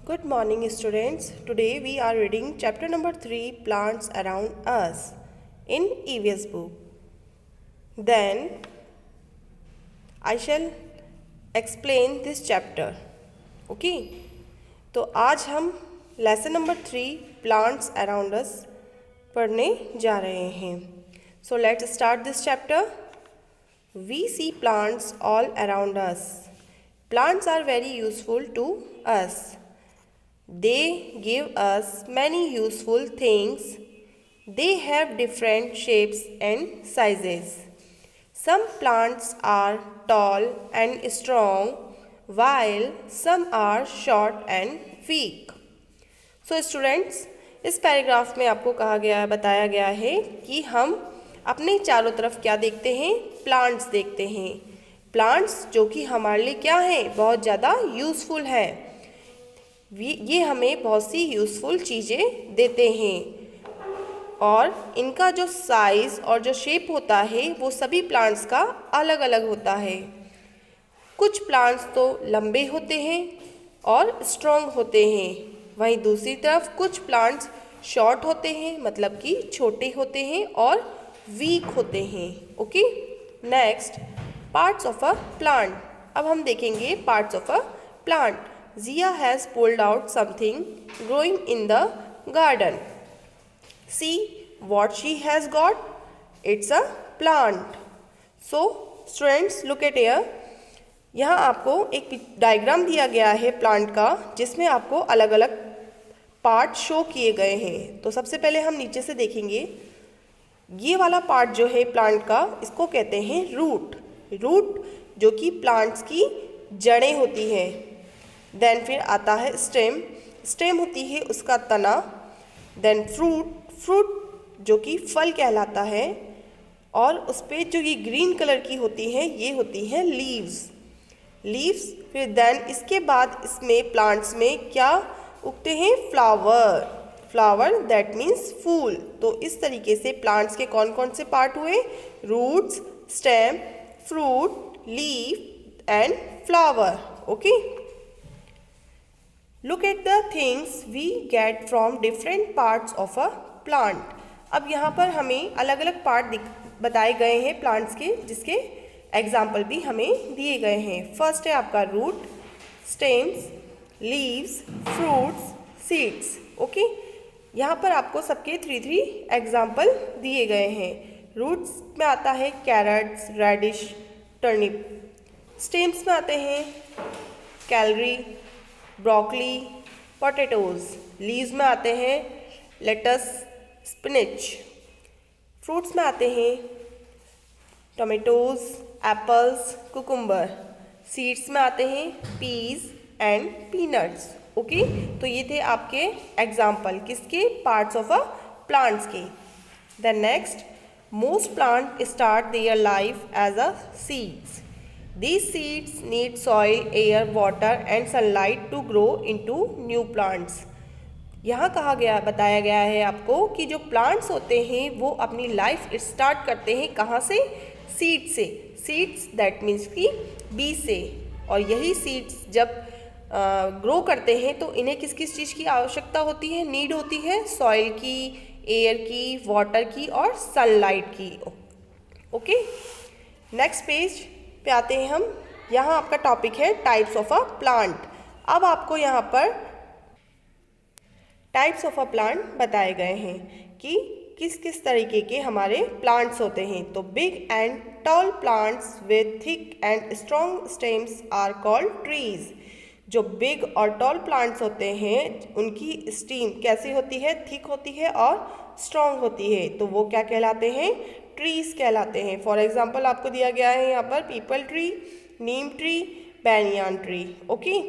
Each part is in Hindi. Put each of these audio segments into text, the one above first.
Good morning, students. Today we are reading chapter number 3, Plants Around Us, in EVS book. Then I shall explain this chapter. Okay? तो आज हम lesson number 3, Plants Around Us पढ़ने जा रहे हैं. So let's start this chapter. We see plants all around us. Plants are very useful to us. They give us many useful things. They have different shapes and sizes. Some plants are tall and strong, while some are short and weak. So students, इस पैराग्राफ में आपको बताया गया है कि हम अपने चारों तरफ क्या देखते हैं, प्लांट्स देखते हैं. प्लांट्स जो कि हमारे लिए क्या है, बहुत ज़्यादा यूज़फुल है. ये हमें बहुत सी यूज़फुल चीज़ें देते हैं और इनका जो साइज़ और जो शेप होता है वो सभी प्लांट्स का अलग अलग होता है. कुछ प्लांट्स तो लंबे होते हैं और स्ट्रॉन्ग होते हैं, वहीं दूसरी तरफ कुछ प्लांट्स शॉर्ट होते हैं, मतलब कि छोटे होते हैं और वीक होते हैं. Okay, next parts of a plant. अब हम देखेंगे parts of a plant. Zia has pulled out something growing in the garden. See what she has got. It's a plant. So students, look at here. यहाँ आपको एक डायग्राम दिया गया है प्लांट का, जिसमें आपको अलग अलग पार्ट शो किए गए हैं. तो सबसे पहले हम नीचे से देखेंगे. ये वाला पार्ट जो है प्लांट का, इसको कहते हैं रूट. रूट जो कि प्लांट्स की जड़ें होती हैं. देन फिर आता है स्टेम. स्टेम होती है उसका तना. Then fruit. फ्रूट जो कि फल कहलाता है, और उस पर जो ये ग्रीन कलर की होती है ये होती है लीव्स. लीव्स. फिर देन इसके बाद इसमें प्लांट्स में क्या उगते हैं, फ्लावर. फ्लावर दैट मीन्स फूल. तो इस तरीके से प्लांट्स के कौन कौन से पार्ट हुए, roots, stem, fruit, leaf and flower. Okay, Look at the things we get from different parts of a plant. अब यहाँ पर हमें अलग अलग पार्ट बताए गए हैं प्लांट्स के, जिसके एग्जाम्पल भी हमें दिए गए हैं. फर्स्ट है आपका root, stems, leaves, fruits, seeds. Okay, यहाँ पर आपको सबके 3 एग्जाम्पल दिए गए हैं. रूट्स में आता है कैरेट्स, रेडिश, टर्निप. स्टेम्स में आते हैं कैलरी, ब्रोकली, पोटैटोज़. लीव्स में आते हैं लेटस, स्पिनच. फ्रूट्स में आते हैं टोमेटोज़, एप्पल्स, कुकुम्बर. सीड्स में आते हैं पीज एंड पीनट्स. ओके, तो ये थे आपके एग्जाम्पल किसके, पार्ट्स ऑफ अ प्लांट्स के. Then next, most plant start their life as a seeds. These seeds need soil, air, water and sunlight to grow into new plants. यहाँ बताया गया है आपको कि जो प्लांट्स होते हैं वो अपनी लाइफ स्टार्ट करते हैं कहाँ से, सीड से. सीड्स दैट मीन्स कि बीज से. और यही सीड्स जब ग्रो करते हैं तो इन्हें किस किस चीज़ की आवश्यकता होती है, नीड होती है, सॉइल की, एयर की, वाटर की और सनलाइट की. ओके, नेक्स्ट पेज पे आते हैं हम. यहाँ आपका टॉपिक है टाइप्स ऑफ अ प्लांट. अब आपको यहाँ पर टाइप्स ऑफ अ प्लांट बताए गए हैं कि किस किस तरीके के हमारे प्लांट्स होते हैं. तो big and tall plants with thick and strong stems are called trees. जो बिग और टॉल प्लांट्स होते हैं उनकी स्टीम कैसी होती है, थिक होती है और स्ट्रॉन्ग होती है, तो वो क्या कहलाते हैं, ट्रीज कहलाते हैं. फॉर एग्जाम्पल आपको दिया गया है यहाँ पर peepal tree, neem tree, banyan tree. Okay,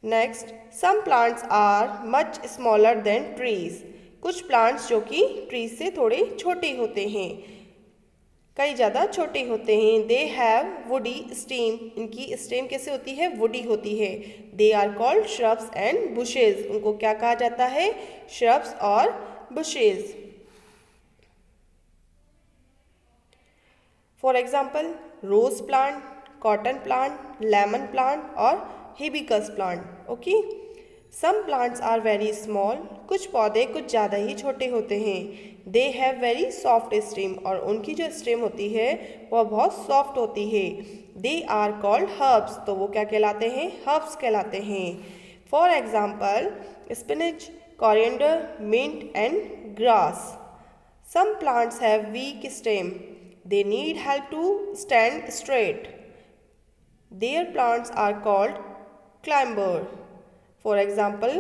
next, some plants are much smaller than trees. कुछ प्लांट्स जो कि ट्रीज से थोड़े छोटे होते हैं, कई ज़्यादा छोटे होते हैं. They have woody stem. इनकी स्टेम कैसे होती है, वुडी होती है. They are called shrubs and bushes. उनको क्या कहा जाता है, श्रब्स और bushes. For example rose plant, cotton plant, lemon plant और hibiscus plant. Okay, some plants are very small, कुछ पौधे कुछ ज़्यादा ही छोटे होते हैं। They have very soft stem, और उनकी जो स्टेम होती है वह बहुत सॉफ्ट होती है। दे आर कॉल्ड हर्ब्स, तो वो क्या कहलाते हैं? हर्ब्स कहलाते हैं। For example spinach, coriander, mint and grass. Some plants have weak stem, they need help to stand straight. Their plants are called climber. For example,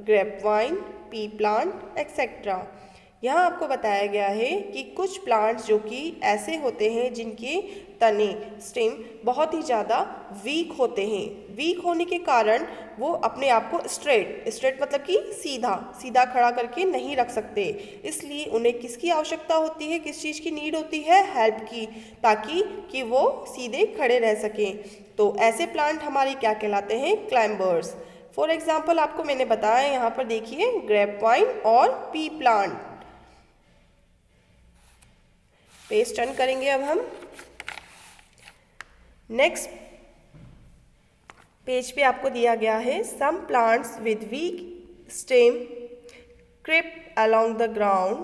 grapevine, pea plant, etc. यहाँ आपको बताया गया है कि कुछ प्लांट्स जो कि ऐसे होते हैं जिनके तने स्टेम बहुत ही ज़्यादा वीक होते हैं। वीक होने के कारण वो अपने आप को स्ट्रेट मतलब कि सीधा खड़ा करके नहीं रख सकते, इसलिए उन्हें किसकी आवश्यकता होती है? किस चीज़ की नीड होती है? हेल्प की, ताकि कि वो सीधे खड़े रह सकें। तो ऐसे प्लांट हमारे क्या कहलाते हैं? क्लाइंबर्स। फॉर एग्जाम्पल आपको मैंने बताया, यहाँ पर देखिए ग्रेपवाइन और पी प्लांट। पेज टर्न करेंगे अब हम। नेक्स्ट पेज पे आपको दिया गया है some plants with weak stem creep along the ground,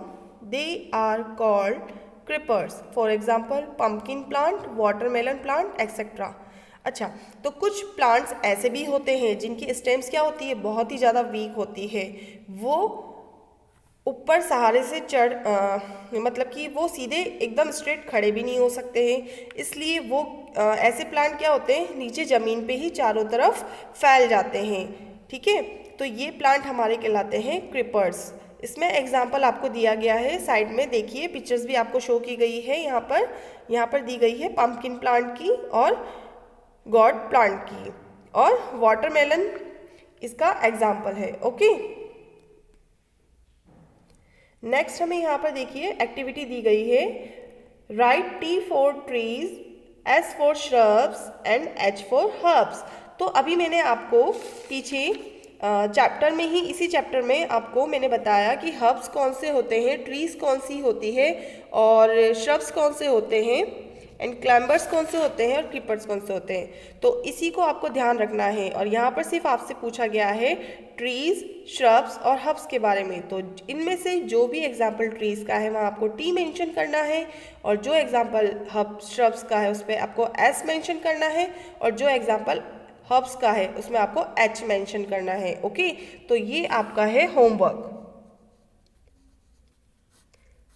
they are called creepers. For example pumpkin plant, watermelon plant etcetera. अच्छा, तो कुछ प्लांट्स ऐसे भी होते हैं जिनकी स्टेम्स क्या होती है? बहुत ही ज़्यादा वीक होती है। वो ऊपर सहारे से मतलब कि वो सीधे एकदम स्ट्रेट खड़े भी नहीं हो सकते हैं, इसलिए वो ऐसे प्लांट क्या होते हैं? नीचे ज़मीन पे ही चारों तरफ फैल जाते हैं। ठीक है, तो ये प्लांट हमारे कहलाते हैं क्रिपर्स। इसमें एग्जाम्पल आपको दिया गया है, साइड में देखिए पिक्चर्स भी आपको शो की गई है। यहाँ पर दी गई है पम्पकिन प्लांट की और गॉड प्लांट की, और वाटरमेलन इसका एग्जाम्पल है। ओके, नेक्स्ट हमें यहाँ पर देखिए एक्टिविटी दी गई है, right T for trees, S for shrubs and H for herbs. तो अभी मैंने आपको पीछे चैप्टर में ही, इसी चैप्टर में आपको मैंने बताया कि हर्ब्स कौन से होते हैं, ट्रीज कौन सी होती है, और श्रब्स कौन से होते हैं, एंड क्लाइंबर्स कौन से होते हैं, और क्रीपर्स कौन से होते हैं। तो इसी को आपको ध्यान रखना है। और यहाँ पर सिर्फ आपसे पूछा गया है ट्रीज, श्रब्स और हर्ब्स के बारे में। तो इनमें से जो भी एग्जाम्पल ट्रीज का है वहाँ आपको टी मेंशन करना है, और जो एग्जाम्पल श्रब्स का है उस पर आपको एस मेंशन करना है, और जो एग्जाम्पल हर्ब्स का है उसमें आपको एच मेंशन करना है। ओके, तो ये आपका है होमवर्क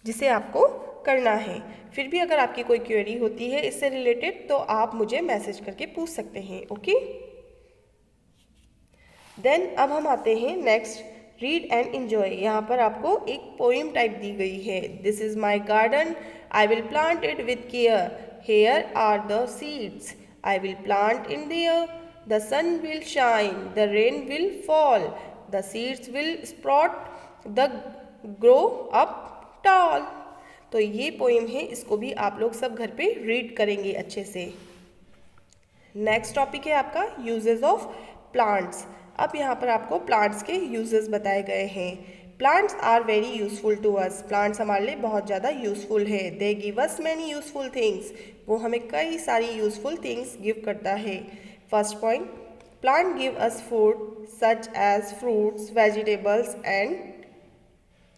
जिसे आपको करना है। फिर भी अगर आपकी कोई क्वेरी होती है इससे रिलेटेड तो आप मुझे मैसेज करके पूछ सकते हैं। ओके, देन अब हम आते हैं नेक्स्ट, रीड एंड एंजॉय। यहाँ पर आपको एक पोएम टाइप दी गई है। This is my garden, I will plant it with care, here are the seeds, I will plant in there, the sun will shine, the rain will fall, the seeds will sprout, the grow up tall. तो ये पोएम है, इसको भी आप लोग सब घर पे रीड करेंगे अच्छे से। नेक्स्ट टॉपिक है आपका यूजेस ऑफ प्लांट्स। अब यहाँ पर आपको प्लांट्स के यूजेस बताए गए हैं। Plants are very useful to us, plants हमारे लिए बहुत ज़्यादा यूजफुल है। They give us many useful things, वो हमें कई सारी यूजफुल थिंग्स गिव करता है। First point, plant give us food such as fruits, vegetables and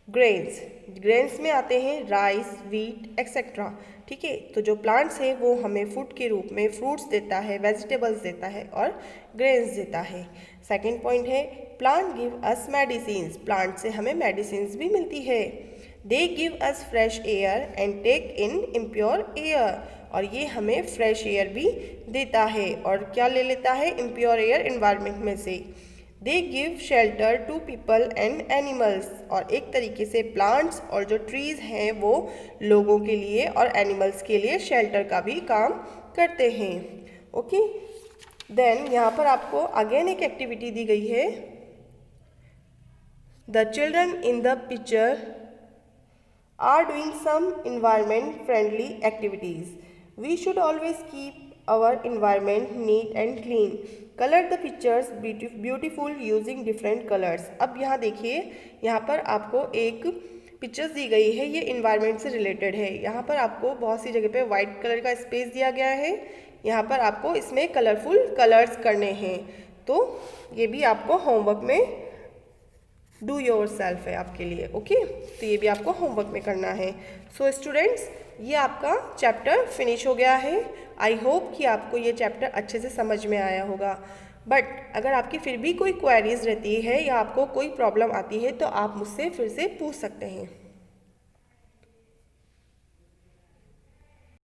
grains. Grains में आते हैं राइस, वीट एक्सेट्रा। ठीक है, तो जो प्लांट्स है वो हमें फूड के रूप में फ्रूट्स देता है, वेजिटेबल्स देता है और ग्रेन्स देता है। सेकंड पॉइंट है, plant give us medicines, plant से हमें मेडिसिन्स भी मिलती है। They give us fresh air and take in impure air, और ये हमें फ्रेश एयर भी देता है, और क्या ले लेता है? इम्प्योर एयर एनवायरनमेंट में से। They give shelter to people and animals, और एक तरीके से प्लांट्स और जो ट्रीज़ हैं वो लोगों के लिए और एनिमल्स के लिए शेल्टर का भी काम करते हैं। ओके, देन यहाँ पर आपको अगेन एक एक्टिविटी दी गई है। The children in the picture are doing some environment friendly activities. We should always keep our environment neat and clean. Color the pictures beautiful using different colors. अब यहाँ देखिए, यहाँ पर आपको एक पिक्चर्स दी गई है, ये इन्वायरमेंट से रिलेटेड है। यहाँ पर आपको बहुत सी जगह पे वाइट कलर का स्पेस दिया गया है, यहाँ पर आपको इसमें कलरफुल कलर्स करने हैं। तो ये भी आपको होमवर्क में डू योर सेल्फ है आपके लिए। ओके, तो ये भी आपको होमवर्क में करना है। सो स्टूडेंट्स, ये आपका चैप्टर फिनिश हो गया है। आई होप कि आपको ये चैप्टर अच्छे से समझ में आया होगा। बट अगर आपकी फिर भी कोई क्वेरीज रहती है या आपको कोई प्रॉब्लम आती है तो आप मुझसे फिर से पूछ सकते हैं।